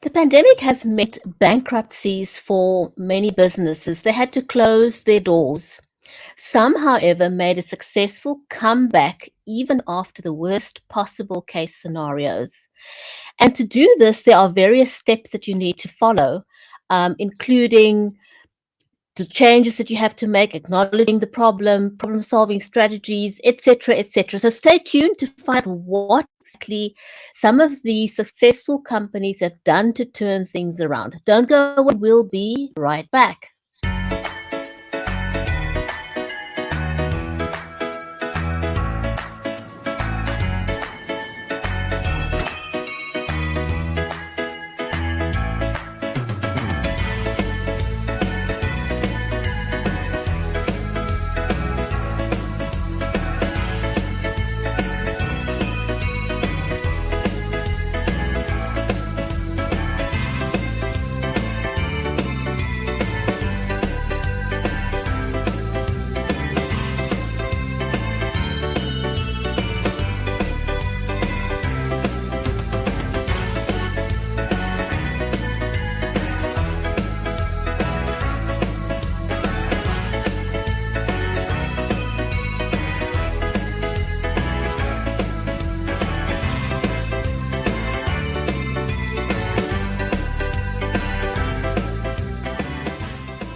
The pandemic has meant bankruptcies for many businesses. They had to close their doors. Some, however, made a successful comeback even after the worst possible case scenarios. And to do this, there are various steps that you need to follow, including the changes that you have to make, acknowledging the problem solving strategies, etc., etc. So stay tuned to find out what exactly some of the successful companies have done to turn things around. Don't go away, we'll be right back.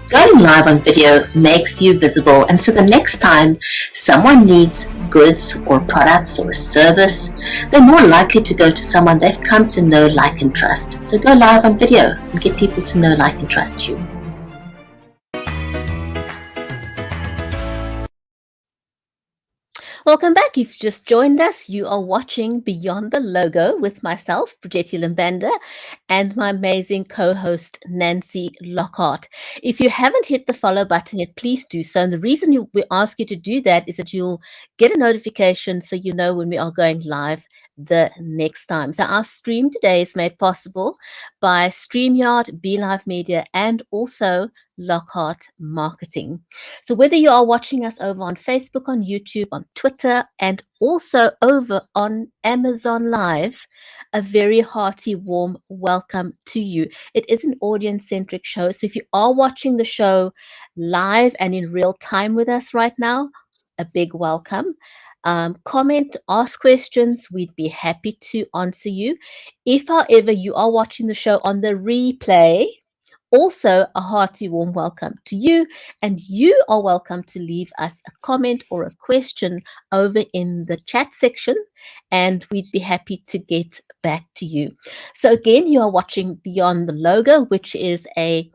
Going live on video makes you visible, and so the next time someone needs goods or products or a service, they're more likely to go to someone they've come to know, like, and trust. So go live on video and get people to know, like, and trust you. Welcome back. If you just joined us, you are watching Beyond the Logo with myself, Bridgetti Banda, and my amazing co-host, Nancy Lockhart. If you haven't hit the follow button yet, please do so. And the reason we ask you to do that is that you'll get a notification so you know when we are going live the next time. So our stream today is made possible by StreamYard, BeLive Media, and also Lockhart Marketing. So whether you are watching us over on Facebook, on YouTube, on Twitter, and also over on Amazon Live, a very hearty, warm welcome to you. It is an audience-centric show. So if you are watching the show live and in real time with us right now, a big welcome. Comment, ask questions. We'd be happy to answer you. If, however, you are watching the show on the replay, also a hearty warm welcome to you, and you are welcome to leave us a comment or a question over in the chat section, and we'd be happy to get back to you. So again, you are watching Beyond the Logo, which is a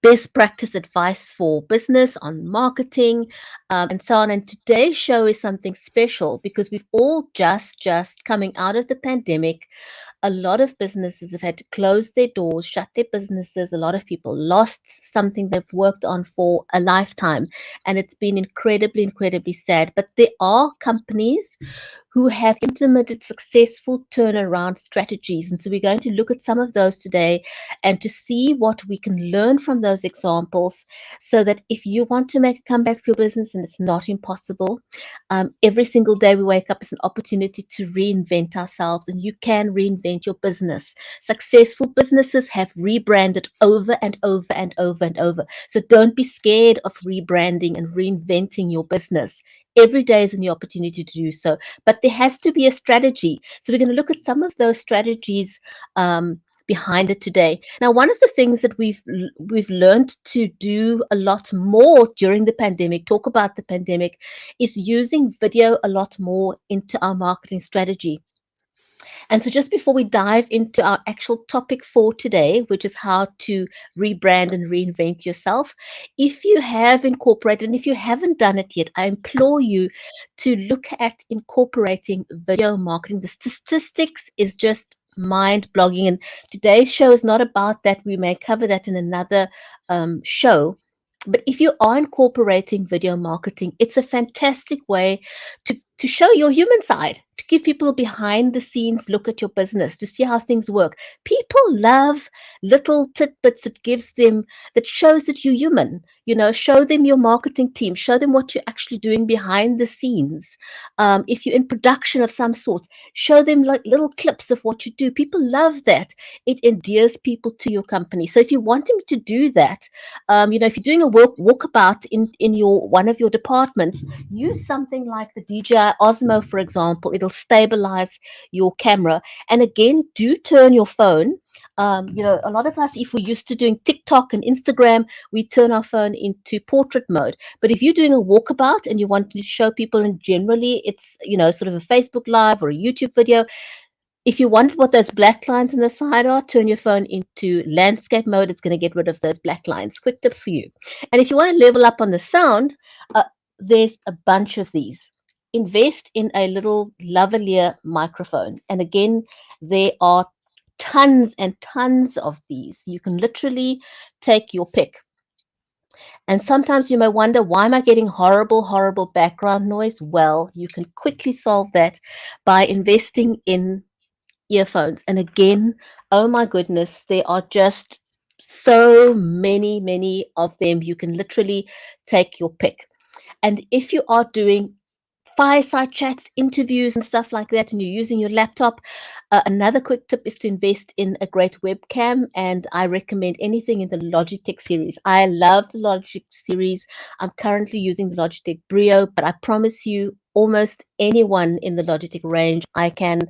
best practice advice for business on marketing, and so on. And today's show is something special because we've all just coming out of the pandemic. A lot of businesses have had to close their doors, shut their businesses. A lot of people lost something they've worked on for a lifetime, and it's been incredibly sad. But there are companies who have implemented successful turnaround strategies. And so we're going to look at some of those today and to see what we can learn from those examples so that if you want to make a comeback for your business, and it's not impossible, every single day we wake up is an opportunity to reinvent ourselves, and you can reinvent your business. Successful businesses have rebranded over and over and over and over. So don't be scared of rebranding and reinventing your business. Every day is a new opportunity to do so, but there has to be a strategy. So we're going to look at some of those strategies behind it today. Now, one of the things that we've learned to do a lot more during the pandemic, talk about the pandemic, is using video a lot more into our marketing strategy. And so just before we dive into our actual topic for today, which is how to rebrand and reinvent yourself, if you have incorporated, and if you haven't done it yet, I implore you to look at incorporating video marketing. The statistics is just mind-blogging, and today's show is not about that. We may cover that in another show. But if you are incorporating video marketing, it's a fantastic way to show your human side, to give people a behind the scenes look at your business, to see how things work. People love little tidbits that shows that you're human. Show them your marketing team, show them what you're actually doing behind the scenes. If you're in production of some sort, show them like little clips of what you do. People love that. It endears people to your company. So if you want them to do that, if you're doing a walkabout in your one of your departments, use something like the DJI Osmo, for example. It'll stabilize your camera. And again, do turn your phone. A lot of us, if we're used to doing TikTok and Instagram, we turn our phone into portrait mode. But if you're doing a walkabout and you want to show people, and generally it's, sort of a Facebook Live or a YouTube video, if you want what those black lines on the side are, turn your phone into landscape mode. It's going to get rid of those black lines. Quick tip for you. And if you want to level up on the sound, there's a bunch of these. Invest in a little lavalier microphone. And again, there are tons and tons of these. You can literally take your pick. And sometimes you may wonder, why am I getting horrible, horrible background noise? Well, you can quickly solve that by investing in earphones. And again, oh my goodness, there are just so many, many of them. You can literally take your pick. And if you are doing fireside chats, interviews, and stuff like that, and you're using your laptop, another quick tip is to invest in a great webcam. And I recommend anything in the Logitech series. I love the Logitech series. I'm currently using the Logitech Brio, but I promise you, almost anyone in the Logitech range, I can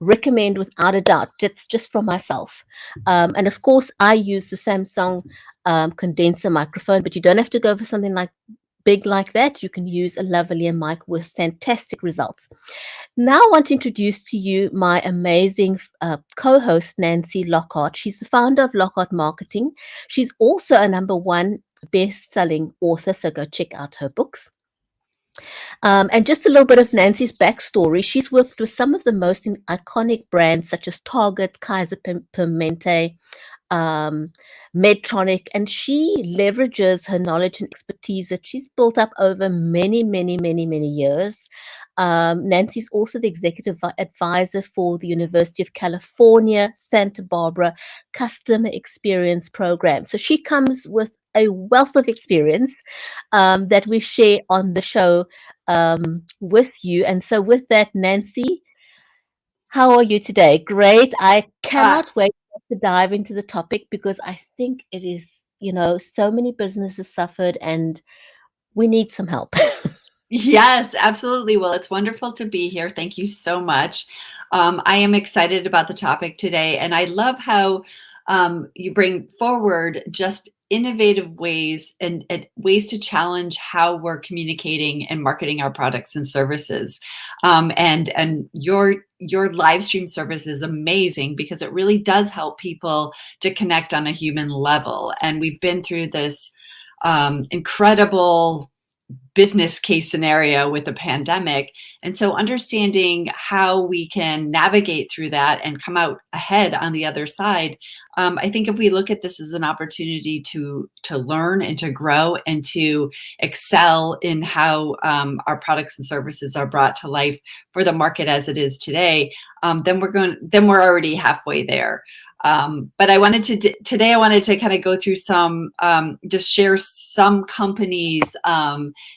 recommend without a doubt. That's just from myself. And of course, I use the Samsung condenser microphone, but you don't have to go for something like big like that. You can use a lavalier mic with fantastic results. Now I want to introduce to you my amazing co-host, Nancy Lockhart. She's the founder of Lockhart Marketing. She's also a #1 best-selling author, so go check out her books. And just a little bit of Nancy's backstory. She's worked with some of the most iconic brands such as Target, Kaiser Permanente, um, Medtronic, and she leverages her knowledge and expertise that she's built up over many, many, many, many years. Nancy's also the executive advisor for the University of California, Santa Barbara Customer Experience Program. So she comes with a wealth of experience that we share on the show with you. And so, with that, Nancy, how are you today? Great. I Uh, cannot wait to dive into the topic because I think it is, so many businesses suffered and we need some help. yes, absolutely. Well, it's wonderful to be here. Thank you so much. I am excited about the topic today, and I love how you bring forward just innovative ways and ways to challenge how we're communicating and marketing our products and services. And your live stream service is amazing because it really does help people to connect on a human level. And we've been through this incredible business case scenario with the pandemic. And so understanding how we can navigate through that and come out ahead on the other side, I think if we look at this as an opportunity to learn and to grow and to excel in how our products and services are brought to life for the market as it is today, then we're already halfway there. But I wanted to today I wanted to kind of go through some just share some companies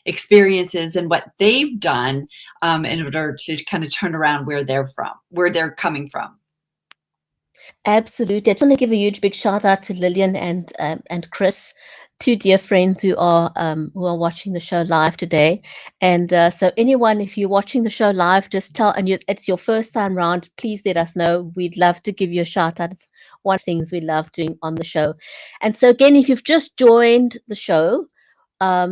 experiences and what they've done in order to kind of turn around where they're coming from. Absolutely. I just want to give a huge big shout out to Lillian and Chris, two dear friends who are watching the show live today. And so anyone, if you're watching the show live, just tell, and it's your first time round, please let us know. We'd love to give you a shout out. It's one of the things we love doing on the show. And so again, if you've just joined the show,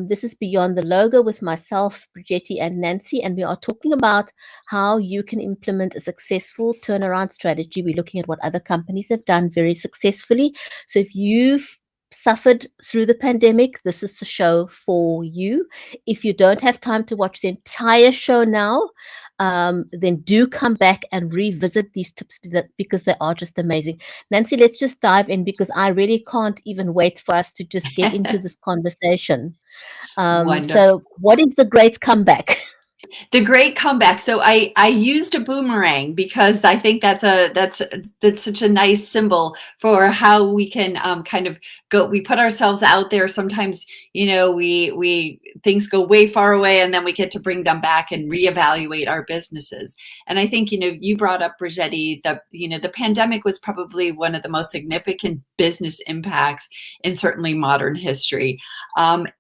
this is Beyond the Logo with myself, Bridgetti, and Nancy, and we are talking about how you can implement a successful turnaround strategy. We're looking at what other companies have done very successfully. So if you've suffered through the pandemic, this is the show for you. If you don't have time to watch the entire show now, then do come back and revisit these tips because they are just amazing. Nancy, let's just dive in because I really can't even wait for us to just get into this conversation. Wonderful. So what is the great comeback? The great comeback. So I used a boomerang because I think that's such a nice symbol for how we can kind of go. We put ourselves out there. Sometimes, we things go way far away, and then we get to bring them back and reevaluate our businesses. And I think, you brought up, Bridgetti, the pandemic was probably one of the most significant business impacts in certainly modern history. And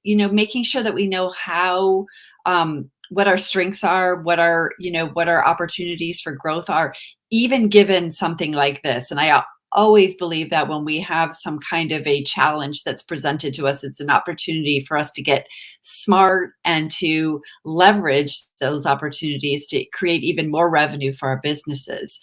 making sure that we know how, what our strengths are, what our opportunities for growth are, even given something like this. And I always believe that when we have some kind of a challenge that's presented to us, it's an opportunity for us to get smart and to leverage those opportunities to create even more revenue for our businesses.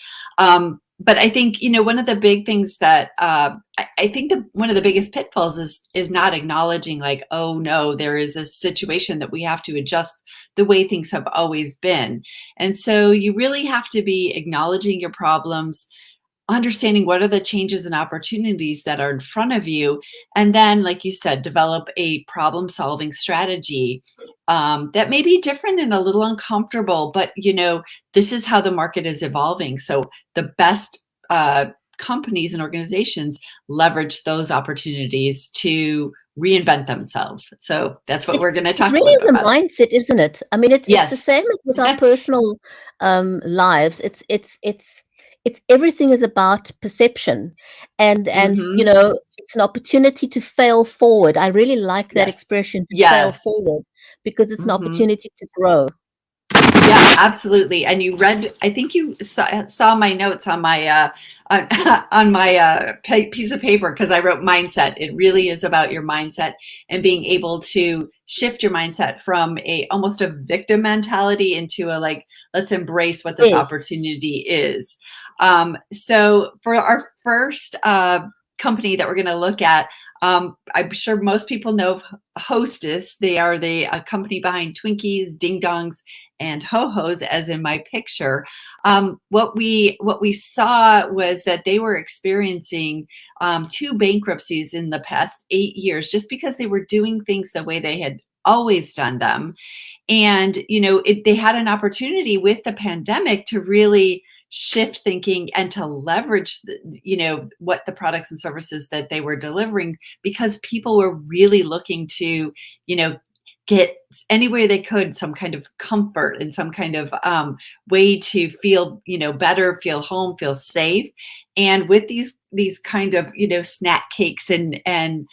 But I think, one of the big things that I think one of the biggest pitfalls is not acknowledging, like, oh no, there is a situation that we have to adjust the way things have always been. And so you really have to be acknowledging your problems, understanding what are the changes and opportunities that are in front of you, and then, like you said, develop a problem solving strategy that may be different and a little uncomfortable, but this is how the market is evolving. So the best companies and organizations leverage those opportunities to reinvent themselves. So that's what we're going to It talk a really little is bit a about. mindset, isn't it? I mean, it's the Yes. same as with our personal lives. It's everything is about perception, and Hmm. it's an opportunity to fail forward. I really like that Yes. expression, to fail Yes. forward, because it's an Hmm. opportunity to grow. Yeah, absolutely. And I think you saw my notes on my on, on my piece of paper, because I wrote mindset. It really is about your mindset and being able to shift your mindset from almost a victim mentality into a, like, let's embrace what this Yes. opportunity is. So for our first company that we're going to look at, I'm sure most people know of Hostess. They are the company behind Twinkies, Ding Dongs, and Ho-Hos, as in my picture. What we saw was that they were experiencing two bankruptcies in the past 8 years, just because they were doing things the way they had always done them. And they had an opportunity with the pandemic to really shift thinking and to leverage what the products and services that they were delivering, because people were really looking to you know get anywhere they could some kind of comfort and some kind of way to feel better, feel home, feel safe. And with these kind of snack cakes and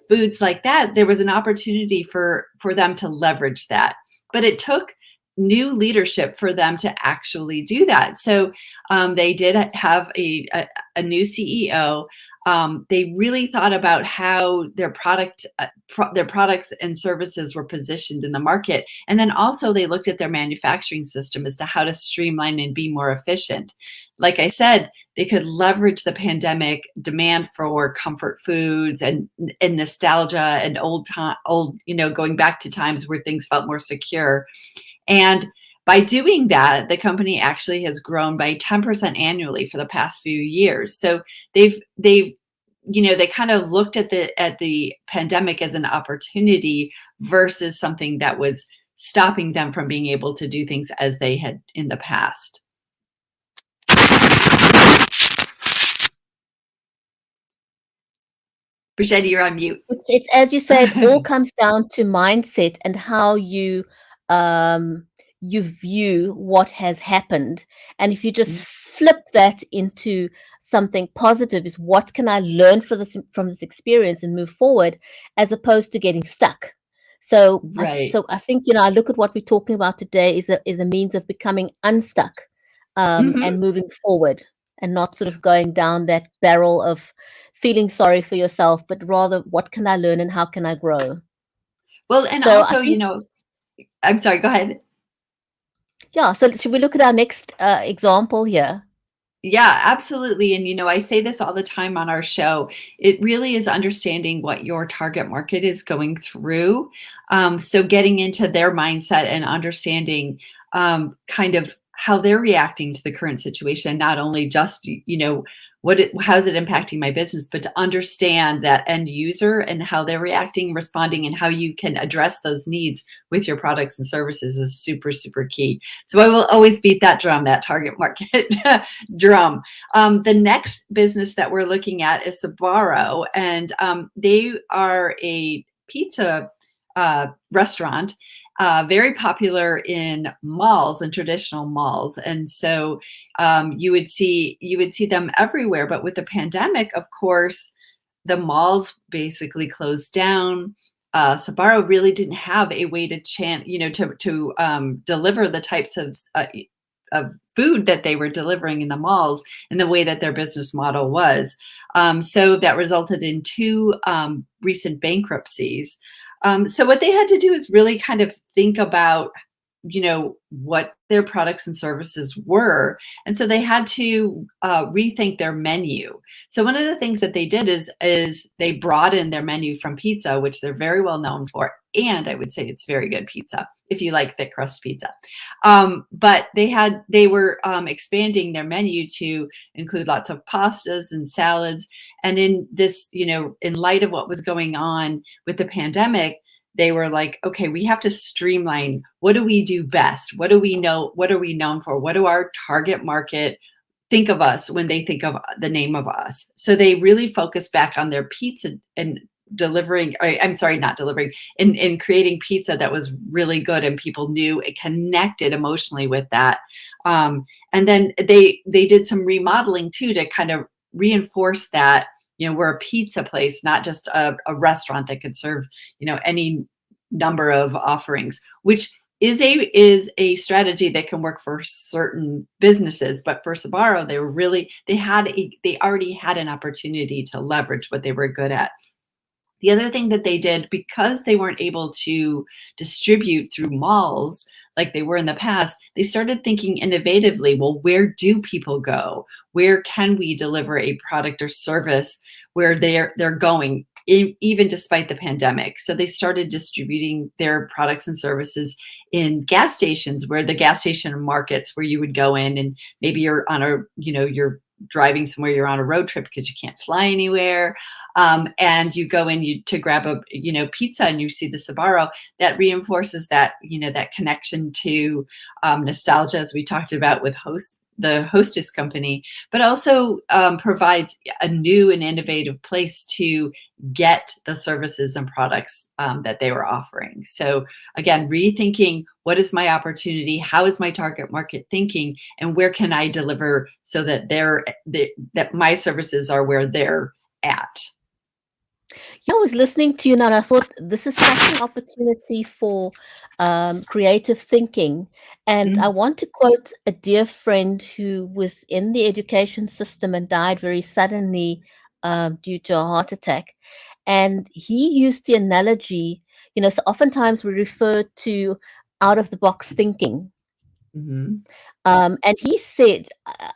foods like that, there was an opportunity for them to leverage that. But it took new leadership for them to actually do that. So they did have a new CEO. They really thought about how their products and services were positioned in the market, and then also they looked at their manufacturing system as to how to streamline and be more efficient. Like I said, they could leverage the pandemic demand for comfort foods and nostalgia and old going back to times where things felt more secure. And by doing that, the company actually has grown by 10% annually for the past few years. So they've they kind of looked at the pandemic as an opportunity versus something that was stopping them from being able to do things as they had in the past. Bridgetti, you're on mute. It's as you say, it all comes down to mindset and how you view what has happened. And if you just flip that into something positive, is what can I learn from this experience and move forward, as opposed to getting stuck. Right. So I think, I look at what we're talking about today is a means of becoming unstuck, Hmm. and moving forward, and not sort of going down that barrel of feeling sorry for yourself, but rather what can I learn and how can I grow? Well, and So I also, think, I'm sorry, go ahead. yeah, so should we look at our next example here? Yeah, absolutely. And, I say this all the time on our show. It really is understanding what your target market is going through. So getting into their mindset and understanding kind of how they're reacting to the current situation, not only just, how's it impacting my business, but to understand that end user and how they're reacting, responding, and how you can address those needs with your products and services is super, super key. So I will always beat that drum, that target market drum. The next business that we're looking at is Sbarro, and they are a pizza restaurant, very popular in malls and traditional malls. And so you would see them everywhere. But with the pandemic, of course, the malls basically closed down. Sbarro really didn't have a way to deliver the types of food that they were delivering in the malls in the way that their business model was. So that resulted in two recent bankruptcies. So what they had to do is really kind of think about, what their products and services were. And so they had to rethink their menu. So one of the things that they did is they broadened their menu from pizza, which they're very well known for. And I would say it's very good pizza if you like thick crust pizza. But they were expanding their menu to include lots of pastas and salads. And in this, in light of what was going on with the pandemic, they were like, okay, we have to streamline. What do we do best? What do we know? What are we known for? What do our target market think of us when they think of the name of us? So they really focused back on their pizza and delivering, I'm sorry, not delivering, in creating pizza that was really good and people knew it connected emotionally with that. And then they did some remodeling too to kind of reinforce that, we're a pizza place, not just a restaurant that could serve, any number of offerings, which is a strategy that can work for certain businesses. But for Sbarro, they already had an opportunity to leverage what they were good at. The other thing that they did, because they weren't able to distribute through malls like they were in the past, they started thinking innovatively. Well, where do people go? Where can we deliver a product or service where they're going, even despite the pandemic? So they started distributing their products and services in gas stations, where the gas station markets where you would go in, and maybe you're on you're driving somewhere, you're on a road trip because you can't fly anywhere. And you go in to grab a, pizza, and you see the Sbarro. That reinforces that, that connection to nostalgia, as we talked about with the hostess company, but also provides a new and innovative place to get the services and products that they were offering. So again, rethinking, what is my opportunity? How is my target market thinking? And where can I deliver so that that my services are where they're at? Yeah, I was listening to you now, and I thought this is such an opportunity for creative thinking. And I Mm. want to quote a dear friend who was in the education system and died very suddenly due to a heart attack. And he used the analogy, so oftentimes we refer to out of the box thinking. Mhm. And he said,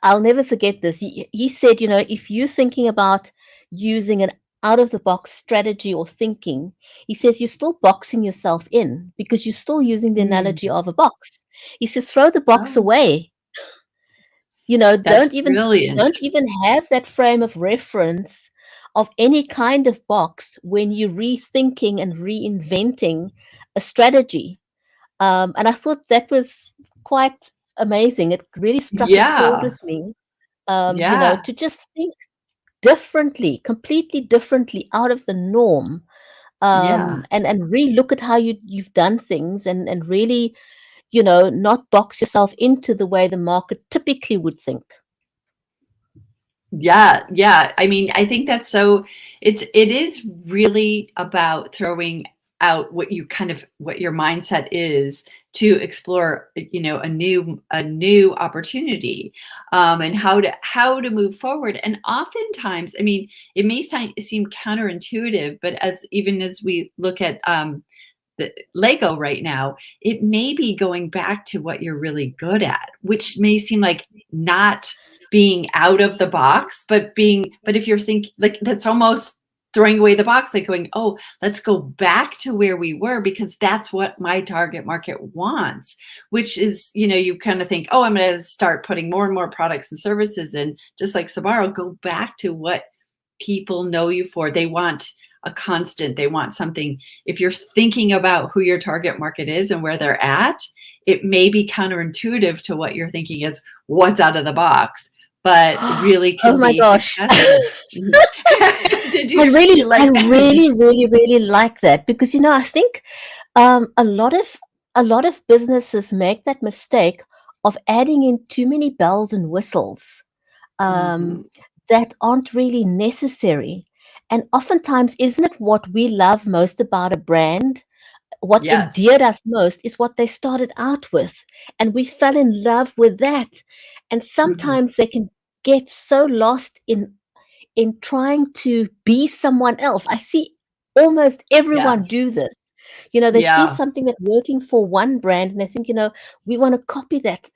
I'll never forget this. He said, if you're thinking about using an out of the box strategy or thinking, he says you're still boxing yourself in because you're still using the analogy Mm. of a box. He says, throw the box Oh, away. that's Don't brilliant. even have that frame of reference of any kind of box when you're rethinking and reinventing a strategy. And I thought that was quite amazing. It really struck a chord Yeah. with me, Yeah. to just think differently, completely differently out of the norm, Yeah. and really look at how you've done things, and really, not box yourself into the way the market typically would think. Yeah, yeah. I mean, I think that's it is really about throwing out what your mindset is to explore, a new opportunity, and how to move forward. And oftentimes, I mean, it may seem counterintuitive, but even as we look at the Lego right now, it may be going back to what you're really good at, which may seem like not being out of the box, but if you're thinking like that's almost throwing away the box, like going, oh, let's go back to where we were because that's what my target market wants, which is, you kind of think, oh, I'm going to start putting more and more products and services in, just like Sabaro, go back to what people know you for. They want a constant, they want something. If you're thinking about who your target market is and where they're at, it may be counterintuitive to what you're thinking is what's out of the box, but really Oh can my be gosh. successful. Did I you really, I like that? really, really, really like that because I think a lot of businesses make that mistake of adding in too many bells and whistles um, Mhm. that aren't really necessary. And oftentimes, isn't it what we love most about a brand? What Yes. endeared us most is what they started out with, and we fell in love with that. And Mhm. sometimes they can get so lost in trying to be someone else. I see almost Yeah. everyone do this. They see Yeah. something that's working for one brand and they think, we want to copy that.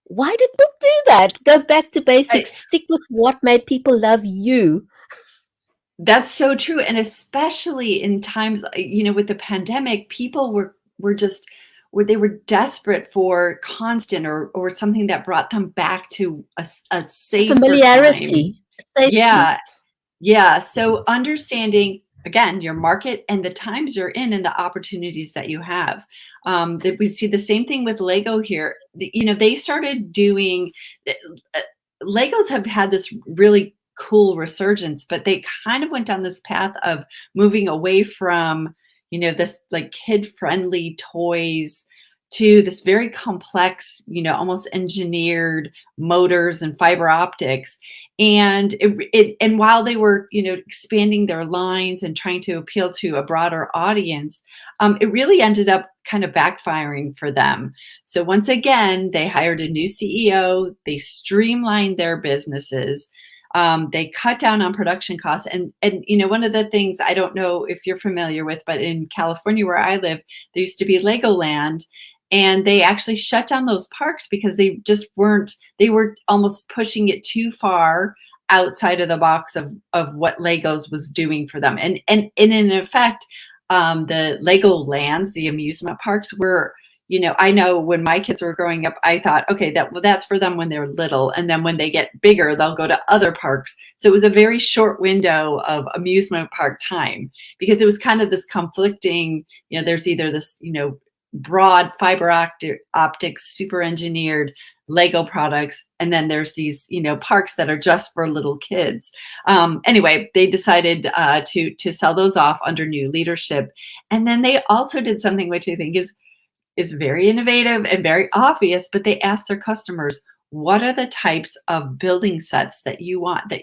Why do people do that? Go back to I basics. Stick with what made people love you. That's so true, and especially in times, with the pandemic, people were just they were desperate for constant or something that brought them back to a safer time. Familiarity, safety. Yeah, yeah. So understanding again your market and the times you're in and the opportunities that you have. That we see the same thing with Lego here. They started doing uh, Legos have had this really cool resurgence, but they kind of went down this path of moving away from, this like kid-friendly toys to this very complex, almost engineered motors and fiber optics. And and while they were, expanding their lines and trying to appeal to a broader audience, it really ended up kind of backfiring for them. So once again, they hired a new CEO, they streamlined their businesses, they cut down on production costs. And one of the things, I don't know if you're familiar with, but in California where I live, there used to be Legoland, and they actually shut down those parks because they just weren't, they were almost pushing it too far outside of the box of what Legos was doing for them. And in effect, the Lego lands, the amusement parks were, I know when my kids were growing up, I thought, okay, that's for them when they're little. And then when they get bigger, they'll go to other parks. So it was a very short window of amusement park time because it was kind of this conflicting, there's either this, broad fiber optics, super engineered Lego products, and then there's these, parks that are just for little kids. Anyway, they decided to sell those off under new leadership, and then they also did something which I think is very innovative and very obvious, but they asked their customers, what are the types of building sets that you want, that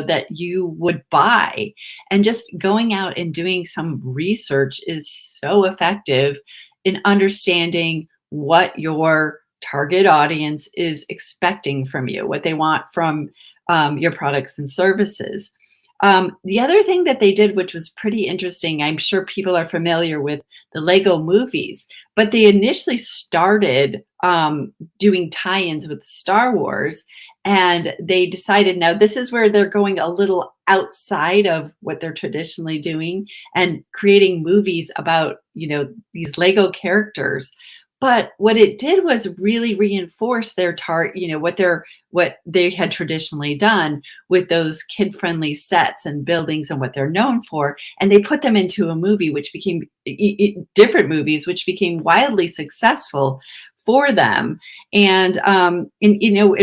that you would buy? And just going out and doing some research is so effective in understanding what your target audience is expecting from you, what they want from your products and services. The other thing that they did, which was pretty interesting, I'm sure people are familiar with the Lego movies, but they initially started doing tie-ins with Star Wars, and they decided now this is where they're going a little outside of what they're traditionally doing and creating movies about, these Lego characters. But what it did was really reinforce their what they had traditionally done with those kid-friendly sets and buildings and what they're known for, and they put them into a movie which became different movies which became wildly successful for them. And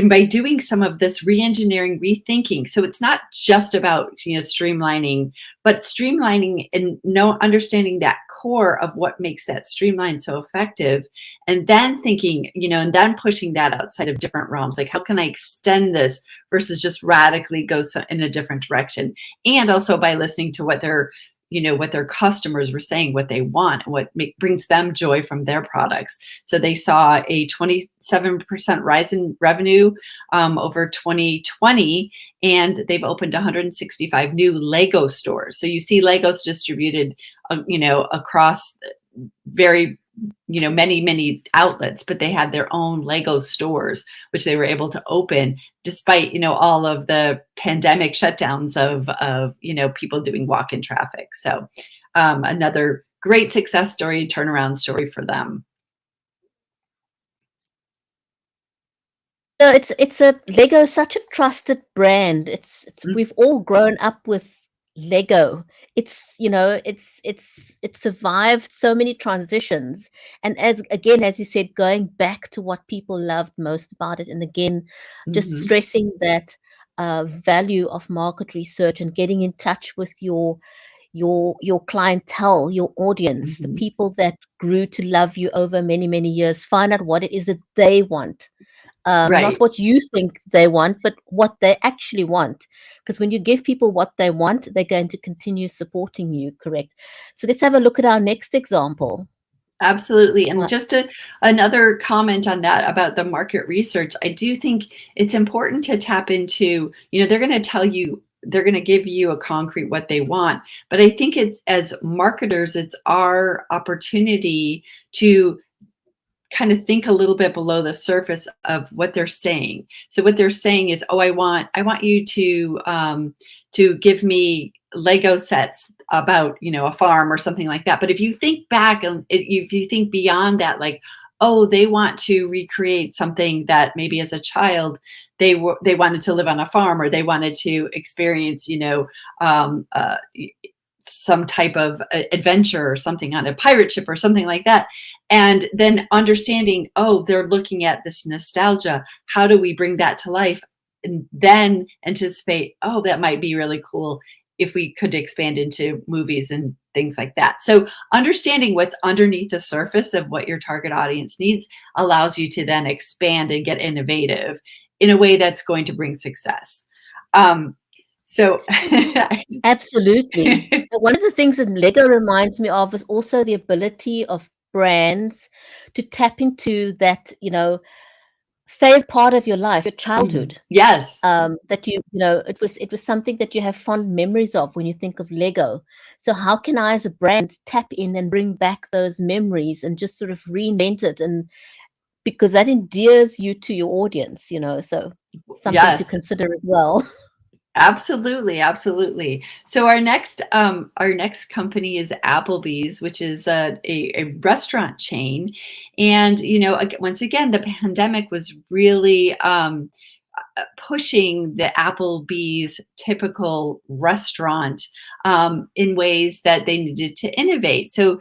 by doing some of this re-engineering, rethinking, so it's not just about streamlining, but streamlining and understanding that core of what makes that streamline so effective, and then thinking, and then pushing that outside of different realms, like how can I extend this versus just radically go in a different direction. And also by listening to what their customers were saying, what they want, and what brings them joy from their products. So they saw a 27% rise in revenue over 2020, and they've opened 165 new Lego stores. So you see Legos distributed, across very many outlets, but they had their own Lego stores, which they were able to open despite, all of the pandemic shutdowns of people doing walk-in traffic. So another great success story, turnaround story for them. No, it's a Lego is such a trusted brand. It's we've all grown up with Lego. It's survived so many transitions. And as you said, going back to what people loved most about it, and again, just Mm-hmm. stressing that value of market research and getting in touch with your clientele, your audience, the Mm-hmm. people that grew to love you over many, many years. Find out what it is that they want, not Right. what you think they want, but what they actually want. Because when you give people what they want, they're going to continue supporting you, correct? So let's have a look at our next example. Absolutely. And Uh, just another comment on that about the market research, I do think it's important to tap into, they're going to tell you, they're going to give you a concrete what they want. But I think it's, as marketers, it's our opportunity to kind of think a little bit below the surface of what they're saying. So what they're saying is, oh, I want you to give me Lego sets about, a farm or something like that. But if you think back and if you think beyond that, like, oh, they want to recreate something that maybe as a child they wanted to live on a farm, or they wanted to experience, um, uh, some type of adventure or something on a pirate ship or something like that. And then understanding, oh, they're looking at this nostalgia. How do we bring that to life? And then anticipate, oh, that might be really cool if we could expand into movies and things like that. So understanding what's underneath the surface of what your target audience needs allows you to then expand and get innovative in a way that's going to bring success. So Absolutely. But one of the things that Lego reminds me of is also the ability of brands to tap into that, favorite part of your life, your Mhm. childhood. Yes. That it was something that you have fond memories of when you think of Lego. So how can I, as a brand, tap in and bring back those memories and just sort of reinvent it, and because that endears you to your audience, so something to Yes. consider as well. Absolutely, absolutely. So our next company is Applebee's, which is a restaurant chain, and once again, the pandemic was really pushing the Applebee's typical restaurant in ways that they needed to innovate. So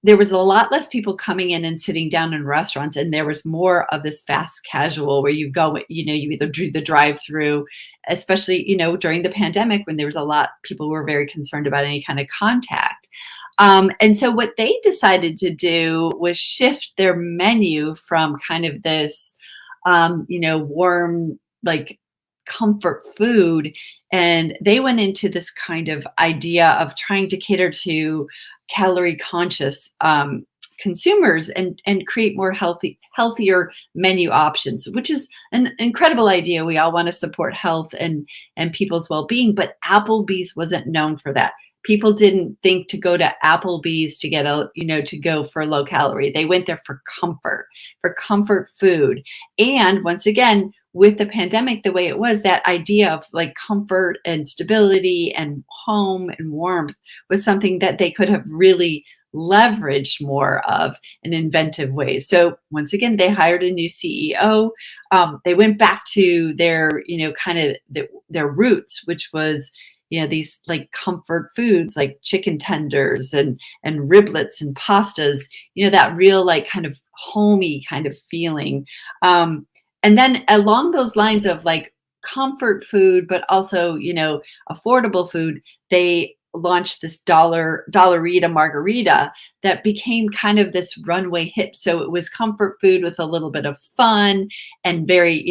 there was a lot less people coming in and sitting down in restaurants, and there was more of this fast casual where you go, you either do the drive-through, especially, during the pandemic when there was a lot, people were very concerned about any kind of contact. And so what they decided to do was shift their menu from kind of this, warm, like comfort food. And they went into this kind of idea of trying to cater to calorie conscious consumers and create more healthier menu options, which is an incredible idea. We all want to support health and people's well-being, but Applebee's wasn't known for that. People didn't think to go to Applebee's to get to go for low calorie. They went there for comfort food. And once again, with the pandemic, the way it was, that idea of like comfort and stability and home and warmth was something that they could have really leveraged more of in inventive ways. So once again, they hired a new CEO. They went back to their, kind of their roots, which was, these like comfort foods like chicken tenders and riblets and pastas, that real like kind of homey kind of feeling. And then along those lines of like comfort food, but also, affordable food, they launched this Dollarita margarita that became kind of this runway hit. So it was comfort food with a little bit of fun and very,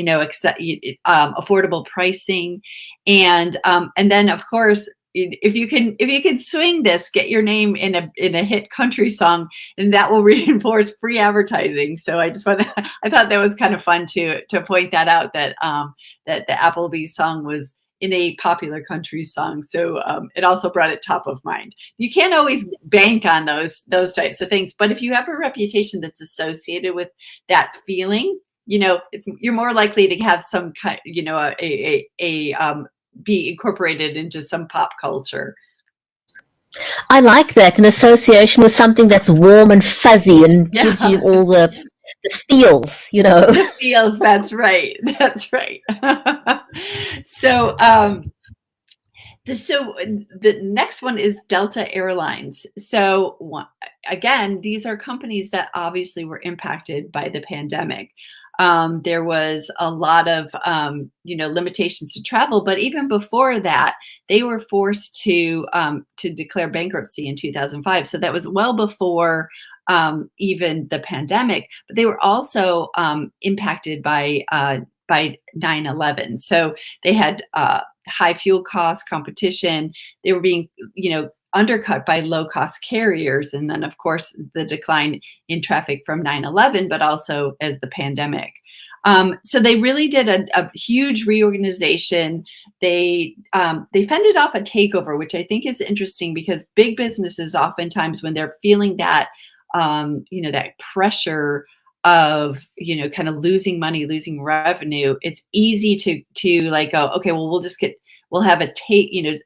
affordable pricing. And then of course, if you can swing this, get your name in a hit country song, and that will reinforce free advertising. So I thought that was kind of fun to point that out, that that the Applebee's song was in a popular country song. So it also brought it top of mind. You can't always bank on those types of things, but if you have a reputation that's associated with that feeling, you're more likely to have some kind, be incorporated into some pop culture. I like that, an association with something that's warm and fuzzy and gives you all the feels, The feels, that's right. That's right. So, so the next one is Delta Airlines. So again, these are companies that obviously were impacted by the pandemic. There was a lot of limitations to travel, but even before that, they were forced to declare bankruptcy in 2005. So that was well before even the pandemic. But they were also impacted by 9/11. So they had high fuel costs, competition. They were being undercut by low-cost carriers, and then of course the decline in traffic from 9/11, but also as the pandemic. So they really did a huge reorganization. They fended off a takeover, which I think is interesting because big businesses oftentimes, when they're feeling that that pressure of kind of losing money, losing revenue, it's easy to like go, okay, well, we'll have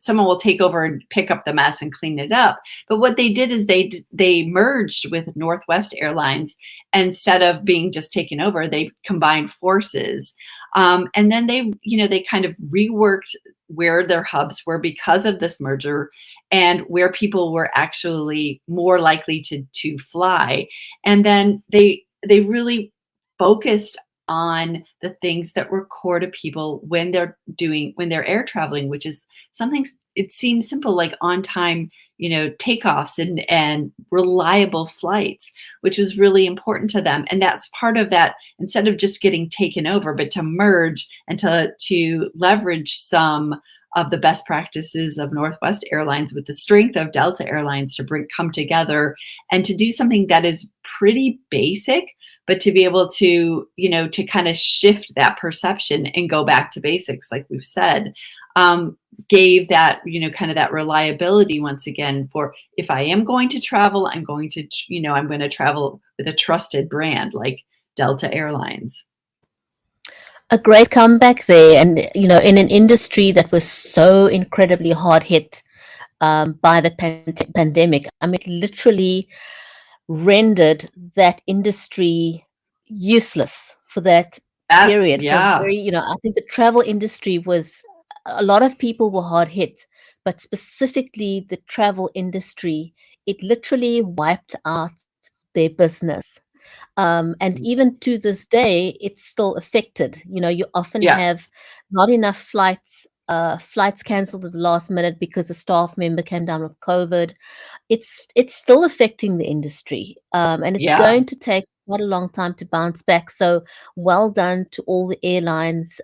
someone will take over and pick up the mess and clean it up. But what they did is they merged with Northwest Airlines. Instead of being just taken over, they combined forces. And then they kind of reworked where their hubs were because of this merger, and where people were actually more likely to fly. And then they really focused on the things that were core to people when they're air traveling, which is something, it seems simple, like on time, takeoffs and reliable flights, which was really important to them. And that's part of that, instead of just getting taken over, but to merge and to leverage some of the best practices of Northwest Airlines with the strength of Delta Airlines to come together and to do something that is pretty basic, but to be able to, to kind of shift that perception and go back to basics, like we've said, gave that, kind of that reliability once again for, if I am going to travel, I'm going to travel with a trusted brand like Delta Airlines. A great comeback there. And, in an industry that was so incredibly hard hit by the pandemic, I mean, it literally rendered that industry useless for that period. Yeah. I think the travel industry a lot of people were hard hit, but specifically the travel industry, it literally wiped out their business. And even to this day, it's still affected. You often Yes. have not enough flights canceled at the last minute because a staff member came down with COVID. It's still affecting the industry, and it's Yeah. going to take quite a long time to bounce back. So well done to all the airlines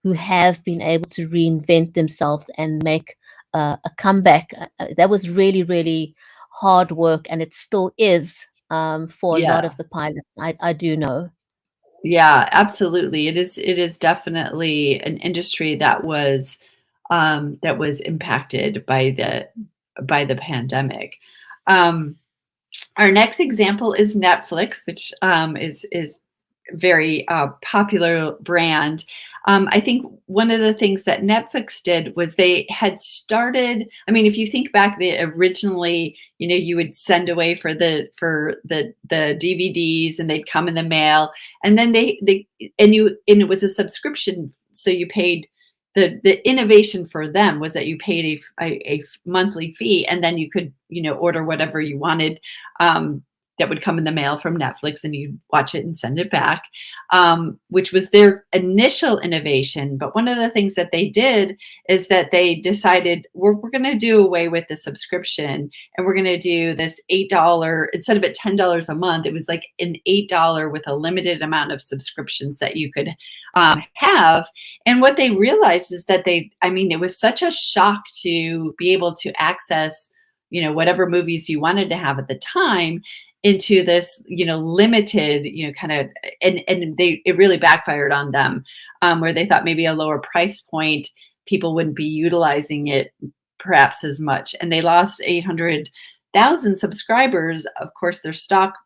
who have been able to reinvent themselves and make a comeback. That was really, really hard work, and it still is for a lot Yeah. of the pilots. I do know. Yeah, absolutely. It is definitely an industry that was impacted by the pandemic. Our next example is Netflix, which is very popular brand. I think one of the things that Netflix did was they had started. I mean, if you think back, they originally, you would send away for the DVDs, and they'd come in the mail, and then and it was a subscription, so you paid. The innovation for them was that you paid a monthly fee, and then you could order whatever you wanted. That would come in the mail from Netflix, and you'd watch it and send it back, which was their initial innovation. But one of the things that they did is that they decided, we're going to do away with the subscription, and we're going to do this $8, instead of at $10 a month, it was like an $8 with a limited amount of subscriptions that you could have. And what they realized is that it was such a shock to be able to access, whatever movies you wanted to have at the time, into this, limited, kind of, and it really backfired on them, where they thought maybe a lower price point, people wouldn't be utilizing it perhaps as much. And they lost 800,000 subscribers. Of course, their stock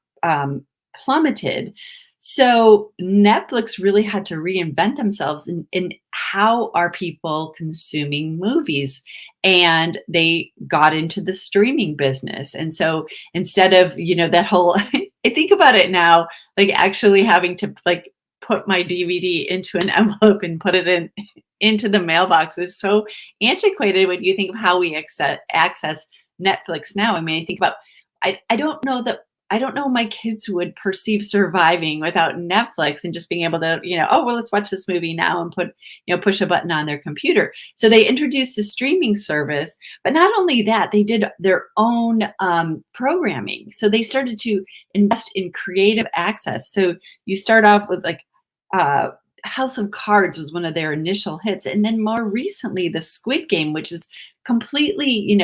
plummeted. So Netflix really had to reinvent themselves in how are people consuming movies, and they got into the streaming business. And so instead of, that whole, I think about it now, like actually having to like put my DVD into an envelope and put it into the mailbox is so antiquated when you think of how we access Netflix now. I mean, I think about, I don't know my kids would perceive surviving without Netflix and just being able to, oh, well, let's watch this movie now and push a button on their computer. So they introduced the streaming service, but not only that, they did their own programming. So they started to invest in creative access. So you start off with like House of Cards was one of their initial hits. And then more recently, the Squid Game, which is completely,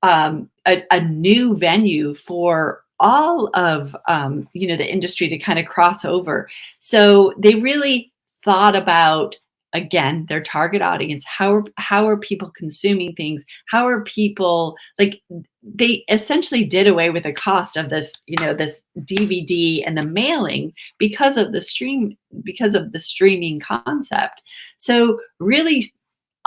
a new venue for all of the industry to kind of cross over. So they really thought about, again, their target audience. How are people consuming things? How are people, like, they essentially did away with the cost of this, this DVD and the mailing because of the streaming concept. So really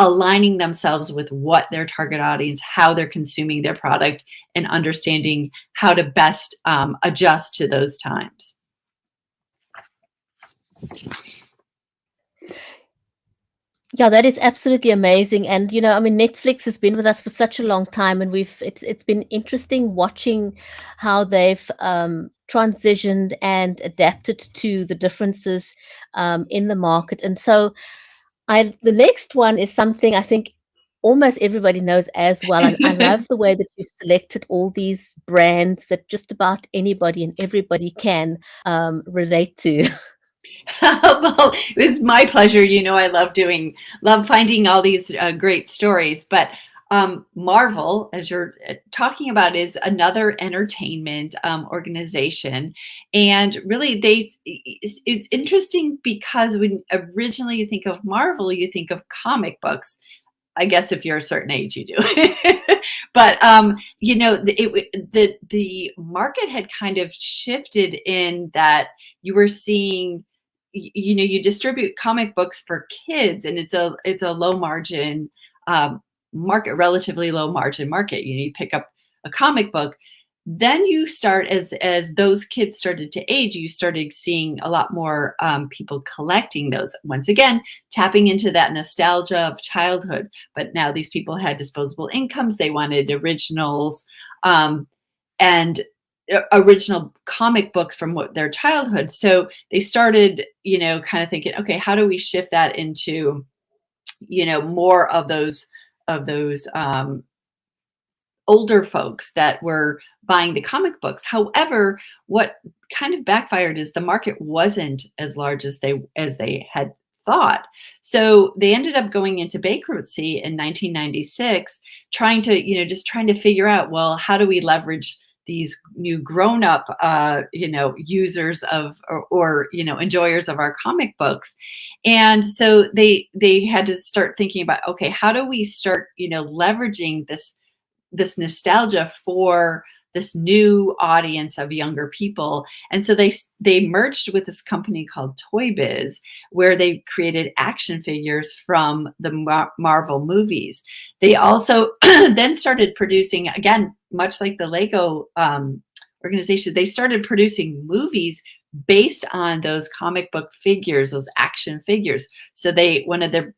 aligning themselves with what their target audience, how they're consuming their product, and understanding how to best adjust to those times. Yeah, that is absolutely amazing. And I mean, Netflix has been with us for such a long time, and it's been interesting watching how they've transitioned and adapted to the differences in the market. And so the next one is something I think almost everybody knows as well. And I love the way that you've selected all these brands that just about anybody and everybody can relate to. Well, it was my pleasure. I love finding all these great stories. But Marvel, as you're talking about, is another entertainment organization. And really, it's interesting because when originally you think of Marvel, you think of comic books. I guess if you're a certain age, you do. But the market had kind of shifted in that you were seeing, you distribute comic books for kids, and it's a low margin market, relatively low margin market. You pick up a comic book. Then you start, as those kids started to age, you started seeing a lot more people collecting those. Once again, tapping into that nostalgia of childhood. But now these people had disposable incomes. They wanted originals and original comic books from their childhood. So they started, kind of thinking, okay, how do we shift that into, more of those older folks that were buying the comic books. However, what kind of backfired is the market wasn't as large as they had thought. So they ended up going into bankruptcy in 1996, trying to figure out, well, how do we leverage these new grown-up, users of or enjoyers of our comic books. And so they had to start thinking about, okay, how do we start, leveraging this nostalgia for this new audience of younger people. And so they merged with this company called Toy Biz, where they created action figures from the Marvel movies. They also then started producing, again, much like the Lego organization, they started producing movies based on those comic book figures, those action figures. So one of their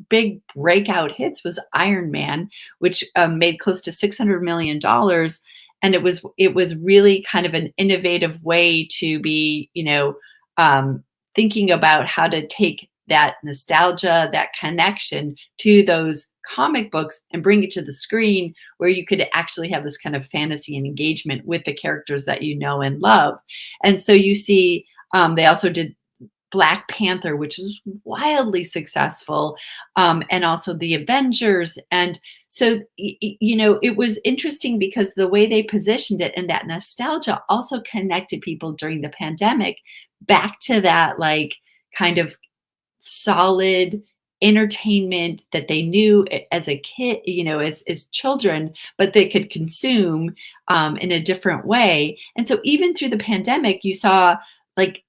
big breakout hits was Iron Man, which made close to $600 million. And it was really kind of an innovative way to be, thinking about how to take that nostalgia, that connection to those comic books and bring it to the screen, where you could actually have this kind of fantasy and engagement with the characters that you know and love. And so you see, they also did Black Panther, which was wildly successful, and also the Avengers. And so, it was interesting because the way they positioned it and that nostalgia also connected people during the pandemic back to that, like, kind of solid entertainment that they knew as a kid, as children, but they could consume in a different way. And so even through the pandemic, you saw, like,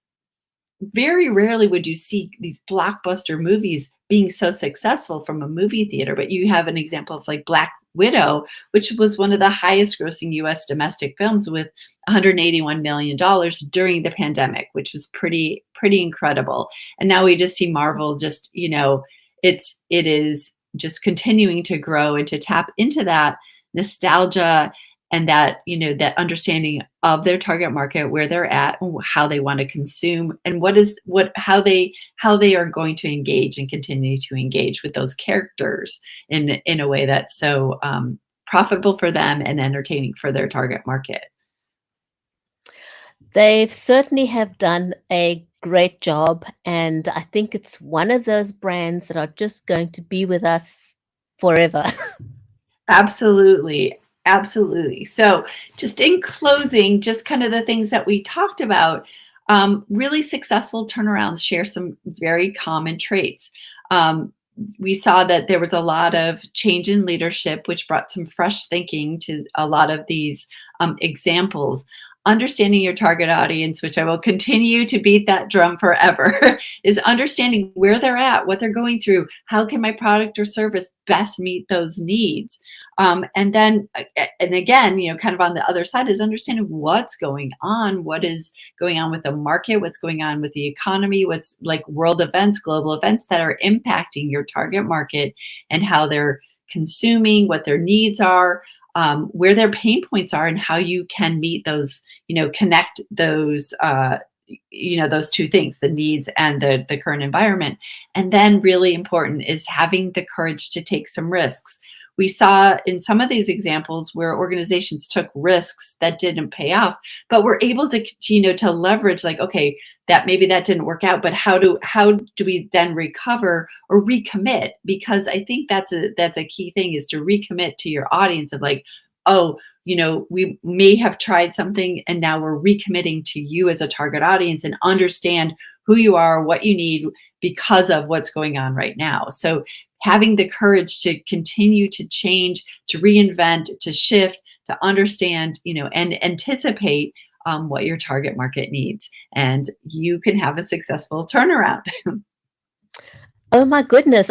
very rarely would you see these blockbuster movies being so successful from a movie theater. But you have an example of like Black Widow, which was one of the highest grossing US domestic films with $181 million during the pandemic, which was pretty incredible. And now we just see Marvel just, it is just continuing to grow and to tap into that nostalgia and that, that understanding of their target market, where they're at, how they want to consume, and how they are going to engage and continue to engage with those characters in a way that's so profitable for them and entertaining for their target market. They certainly have done a great job, and I think it's one of those brands that are just going to be with us forever. Absolutely. Absolutely. So just in closing, just kind of the things that we talked about, really successful turnarounds share some very common traits. We saw that there was a lot of change in leadership, which brought some fresh thinking to a lot of these examples. Understanding your target audience, which I will continue to beat that drum forever, is understanding where they're at, what they're going through, how can my product or service best meet those needs. And then, and again, kind of on the other side is understanding what's going on, what is going on with the market, what's going on with the economy, what's like world events, global events that are impacting your target market and how they're consuming, what their needs are. Where their pain points are and how you can meet those, connect those, those two things, the needs and the current environment. And then really important is having the courage to take some risks. We saw in some of these examples where organizations took risks that didn't pay off, but were able to, to leverage, like, okay, that maybe that didn't work out, but how do we then recover or recommit? Because I think that's a key thing, is to recommit to your audience of like, oh, we may have tried something and now we're recommitting to you as a target audience and understand who you are, what you need because of what's going on right now. So having the courage to continue to change, to reinvent, to shift, to understand, and anticipate what your target market needs, and you can have a successful turnaround. Oh my goodness.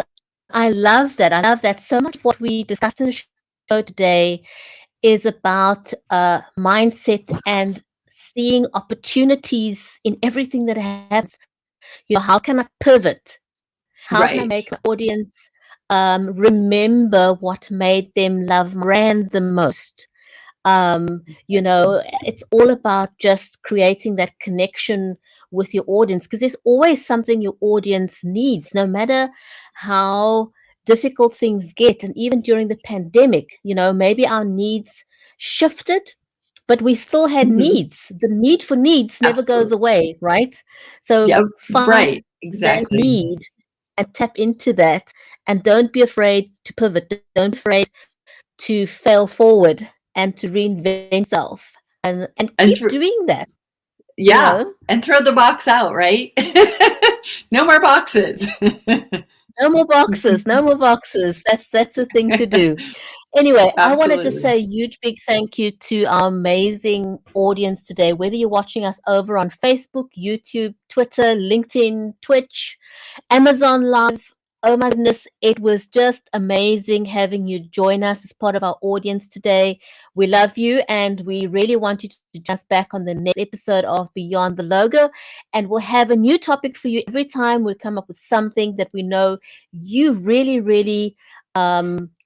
I love that. I love that. So much of what we discussed in the show today is about mindset and seeing opportunities in everything that happens. How can I pivot? How can I Right. make my audience remember what made them love my brand the most? It's all about just creating that connection with your audience, because there's always something your audience needs, no matter how difficult things get. And even during the pandemic, maybe our needs shifted, but we still had needs. The need for needs never goes away, right? So Yep. find Right. that Exactly. need and tap into that, and don't be afraid to pivot. Don't be afraid to fail forward and to reinvent yourself, and keep doing that. Yeah. And throw the box out, right? No more boxes. No more boxes. No more boxes. That's the thing to do. Anyway, I want to just Absolutely. say a huge big thank you to our amazing audience today, whether you're watching us over on Facebook, YouTube, Twitter, LinkedIn, Twitch, Amazon Live. Oh my goodness, it was just amazing having you join us as part of our audience today. We love you, and we really want you to join us back on the next episode of Beyond the Logo. And we'll have a new topic for you every time we come up with something that we know you really, really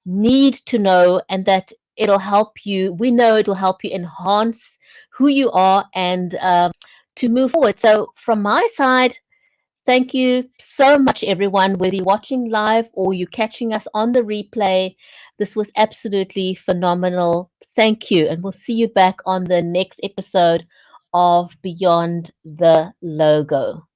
need to know, and that it'll help you. We know it'll help you enhance who you are and to move forward. So from my side, thank you so much, everyone, whether you're watching live or you're catching us on the replay. This was absolutely phenomenal. Thank you. And we'll see you back on the next episode of Beyond the Logo.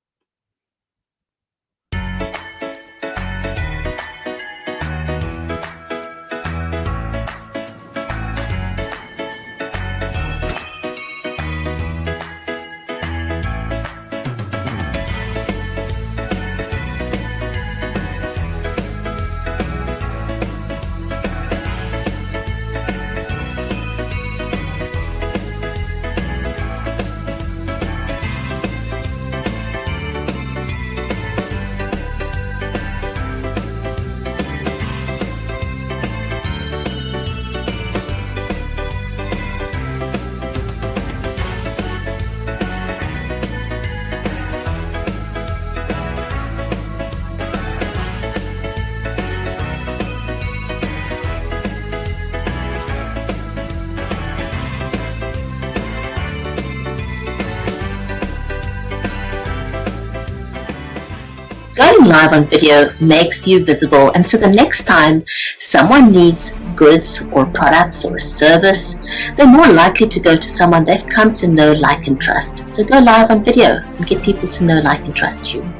Going live on video makes you visible, and so the next time someone needs goods or products or a service, they're more likely to go to someone they've come to know, like, and trust. So go live on video and get people to know, like, and trust you.